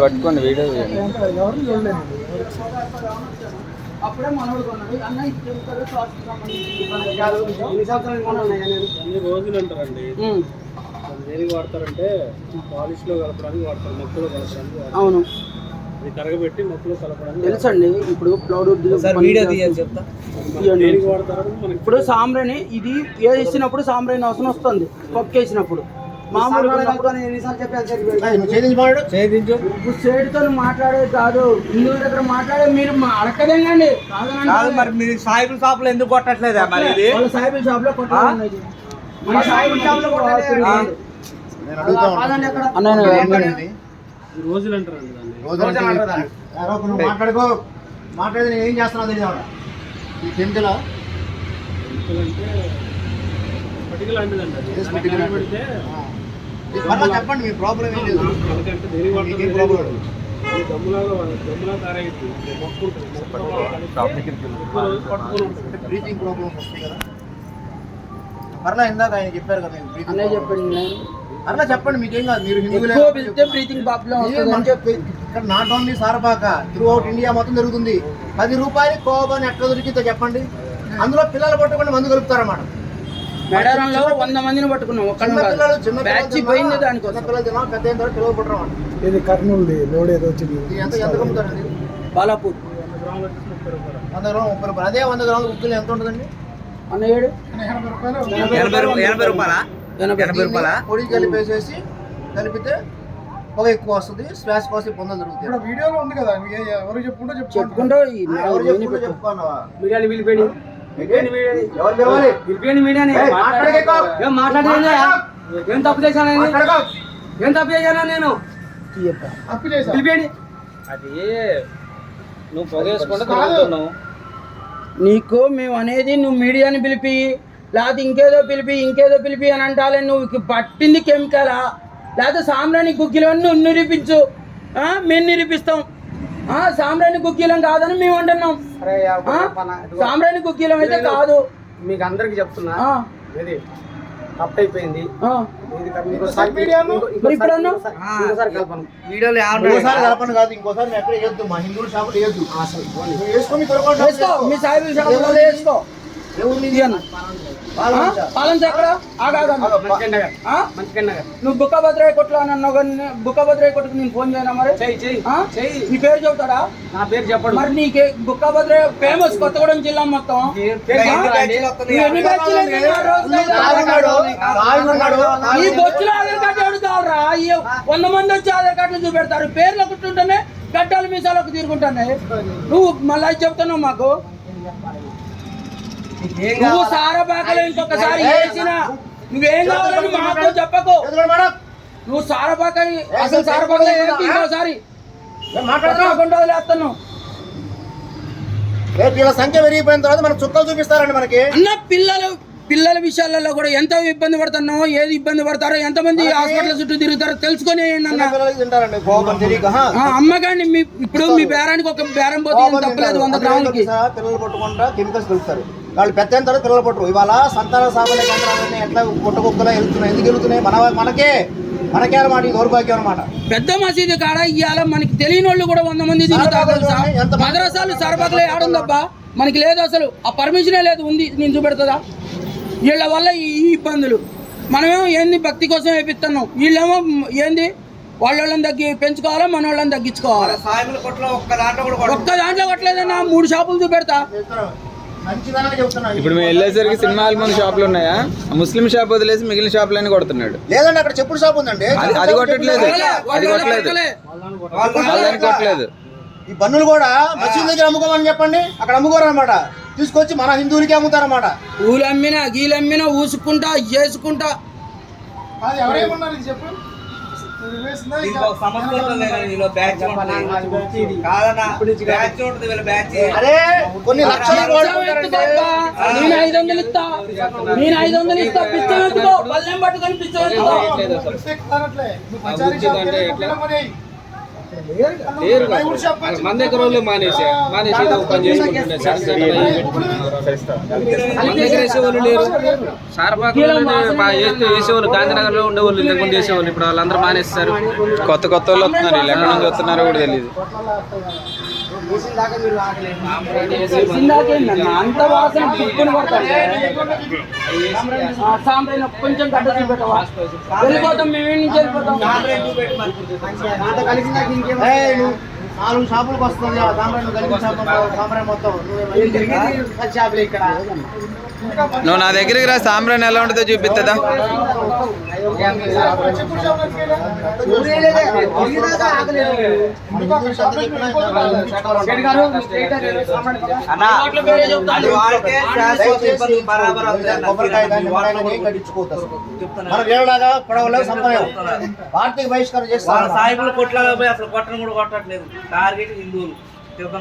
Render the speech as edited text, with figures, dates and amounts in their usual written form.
పట్టుకోండి వీడియో అప్పుడే మనోడు కొన్నాడు అన్న ఎన్ని రోజులు అంటారండి దేనికి వాడతారంటే పాలిష్ లో కలపడానికి వాడతారు, మొక్కలో కలపడానికి. అవును, అది కరగబెట్టి మొక్కలో కలపడానికి తెలుసండి. ఇప్పుడు ప్లౌడ్ వీడియో తీయాలి చెప్తా. దేనికి వాడతారని మనకి ఇప్పుడు సాంబ్రాణి ఇది వేసినప్పుడు సాంబ్రాణి అవసరం వస్తుంది. పక్కేసినప్పుడు మామూలుగా ఇప్పుడు సేటుతో మాట్లాడేది కాదు, హిందువుల దగ్గర మాట్లాడే మీరు అడగదేండి. మరి మీరు సాయిబుల్ షాప్ లో ఎందుకు కొట్టట్లేదా? మరి ఇది సాయిబుల్ షాప్ లో కొట్టాలి, సాయిబుల్ షాప్ లో రోజులు అంటారండి దాన్ని. మాట్లాడుకో మాట్లాడేది నేను ఏం చేస్తున్నావు తెలియదు. ఈ కెమికల్ పటిక లాంటిదండి అది. పెడితే చెప్పండి మీ ప్రాబ్లం ఏం లేదు. ఎందుకంటే దేనికి వాడతారు? దమ్ములా తయారైంది మొక్క ఉంటుంది, బ్రీతింగ్ ప్రాబ్లమ్స్ వస్తాయి కదా. మరలా ఇందాక ఆయన చెప్పారు కదా, అన్నయ్య చెప్పండి. మరలా చెప్పండి, మీకేం కాదు. మీరు హిందువులే. బ్రీతింగ్ ప్రాబ్లం ఇక్కడ not only Sarapaka, through out India మొత్తం జరుగుతుంది. 10 రూపాయలు కోబాని ఎట్లా దొరికిందో చెప్పండి. అందులో పిల్లలు పట్టుకొని మందు కలుపుతారన్నమాట. మేడారంలో 100 మందిని పట్టుకున్నాం, బ్యాచ్ పోయింది దానికోసం. పిల్లలు పట్టడం ఇది కర్నూలు లోడ్ ఏదో వచ్చింది. ఎంత కమ్ముతారండి? బాలాపూర్ 100 గ్రాములు 30 రూపాయలు. అదే 100 గ్రాములు ఉప్పులు ఎంత ఉంటుందండి? అన్నయ్యాడు 80 రూపాయలా? పొడి కలిపేసేసి కలిపితే పొగ ఎక్కువ వస్తుంది, శ్వాస కోసం పొందలు జరుగుతాయి. వీడియోలో ఉంది కదా, ఎవరు చెప్పుకుంటూ చెప్పుకుంటూ చెప్పుకున్నావా? మీడియాని పిలిపేడి మాట్లాడేది. ఏం తప్పు చేశాను, ఏం తప్పు చేశానా నేను? పిలిపేడి. అది నువ్వు పొగేసుకుంటూ తిరుగుతున్నావు. నీకు మేము అనేది నువ్వు మీడియాని పిలిపి, లేకపోతే ఇంకేదో పిలిపి అని అంటాలే. నువ్వు పట్టింది కెమికలా, లేకపోతే సాంబ్రాణి గుగ్గిలని నువ్వు నిరూపించు. మేము నిరూపిస్తాం. సాంబ్రాణి గుగ్గిలం కాదని మేము అంటున్నాం. సాంబ్రాణి గుగ్గిలం అయితే కాదు. మీకు అందరికి చెప్తున్నా, తప్పు అయిపోయింది. వీడియోలో కలపను కాదు, ఇంకోసారి ఎక్కడ వేయద్దు. మా హిందువుల షాపులు వేయద్దు. మీ సాయిబుల్ షాపులో వేసుకో. పాలన ఎక్కడ? నువ్వు బుక్కభద్రయ్య కొట్లు అని అన్నావు కానీ బుక్కభద్రయ్య కొట్టుకు నేను ఫోన్ చేయనా? మరి నీ పేరు చెబుతాడా? నా పేరు చెప్పండి. మరి నీకే బుక్కభద్రయ్య ఫేమస్ కొత్తగూడెం జిల్లా మొత్తం. ఎన్ని బ్యాచ్లు ఈ బొచ్చులో ఆధార్ కార్డు అడుగుతావురా? 100 మంది వచ్చి ఆధార్ కార్డులు చూపెడతారు. పేర్లు ఒకటి గడ్డాలు మీసాలకు తిరుగుంటున్నాయి. నువ్వు మళ్ళీ చెప్తున్నావు మాకు. నువ్వు సారపాకలో ఇంకొకసారి వేసినా నువ్వేం కావాలని మాకు చెప్పకు. నువ్వు సారపాక అసలు సారపాకలో ఇంకోసారి వదిలేస్తాను. వీళ్ళ సంఖ్య పెరిగిపోయిన తర్వాత మనకు చుక్కలు చూపిస్తారండి. మనకి అన్న పిల్లల విషయాలలో కూడా ఎంత ఇబ్బంది పడుతున్నామో, ఏది ఇబ్బంది పడతారో, ఎంతమంది హాస్పిటల్ చుట్టూ తిరుగుతారో తెలుసుకొని అమ్మగాండి. ఇప్పుడు మీ బేరానికి ఒక బేరం పోతే తప్పలేదు. 100 గ్రాములకి పిల్లలు పట్టుకుంటా కెమికల్స్ కలుపుతారు. వాళ్ళు పెద్ద తర్వాత పిల్లలు పట్టరు. ఇవాళ సంతాన సాగుల కేంద్రాలన్నీ ఎట్లా పుట్టగొక్కలా వెళ్తున్నాయి. ఎందుకు వెళ్తున్నాయి? మనకే అన్నమాట. ఈ దౌర్భాగ్యం అనమాట. పెద్ద మసీదు కాడ ఇవాళ మనకి తెలియని వాళ్ళు కూడా 100 మంది తిరుగుతారు. మద్రసాలు సరబతులు ఏడుందబ్బా? మనకి లేదు అసలు. ఆ పర్మిషనే లేదు. ఉంది, నేను చూపెడుతుందా? వీళ్ళ వల్ల ఈ ఇబ్బందులు. మనమేమో ఏంది భక్తి కోసం వేపిస్తున్నాం, వీళ్ళేమో ఏంది వాళ్ళని పెంచుకోవాలా, మన వాళ్ళని తగ్గించుకోవాలా. ఒక్క దాంట్లో కొట్టలేదన్నా 3 షాపులు చూపెడతా. ఇప్పుడు మేము వెళ్ళేసరికి సినిమా హాల్ ముందు షాపులు ఉన్నాయా? ముస్లిం షాప్ వదిలేసి మిగిలిన షాపులన్నీ కొడుతున్నాడు. లేదండి, అక్కడ చెప్పుడు షాప్ ఉందండి. అది కొట్టట్లేదు. కొట్టలేదు. ఈ బన్నులు కూడా మసీదు దగ్గర అమ్ముకోమని చెప్పండి. అక్కడ అమ్ముకోరు అనమాట. తీసుకొచ్చి మన హిందువులకి అమ్ముతారన్నమాట. ఊలమ్మినా గీలమ్మినా ఊసుకుంటా చేసుకుంటా. కొన్ని లక్షలు నేను 500 ఇస్తా, నేను 500 ఇస్తా. పిచ్చం ఎత్తుకో, పల్లెం పట్టుకొని పిచ్చం ఎత్తుకో. లేరు కదా. మన దగ్గర వాళ్ళు మానేసి ఏదో ఒక పని చేసుకుంటుండే సార్ మన దగ్గర వేసేవాళ్ళు లేరు. సారపాకులు వేసేవాళ్ళు గాంధీనగర్ లో ఉండేవాళ్ళు ఇంతకుముందు వేసేవాళ్ళు. ఇప్పుడు వాళ్ళందరూ మానేస్తారు. కొత్త కొత్త వాళ్ళు వస్తున్నారు, వీళ్ళు ఎక్కడి నుంచి వస్తున్నారో కూడా తెలియదు. చేసిందాకేందన్న అంత వాసన పుట్టుని కొడతాను. సాంబ్రాయిని కొంచెం గడ్డ చూపెట్టవా? వెళ్ళిపోతాం, మేము నుంచి వెళ్ళిపోతాం. ఏయ్, నువ్వు 4 షాపులకు వస్తుంది ఆ సాంబ్రాణి కలిపి సాంబ్రాణి మొత్తం షాపులు ఇక్కడ నువ్వు నా దగ్గరికి రా, సాంబ్రాణి ఎలా ఉంటుందో చూపిస్తుందా? మన వేరులాగా పడవలో సంప్రదాయం ఆర్థిక బహిష్కరణ చేస్తారు. సాయిబులు కొట్లాగా పోయి అసలు కొట్టను కూడా కొట్టట్లేదు. టార్గెట్ హిందువులు.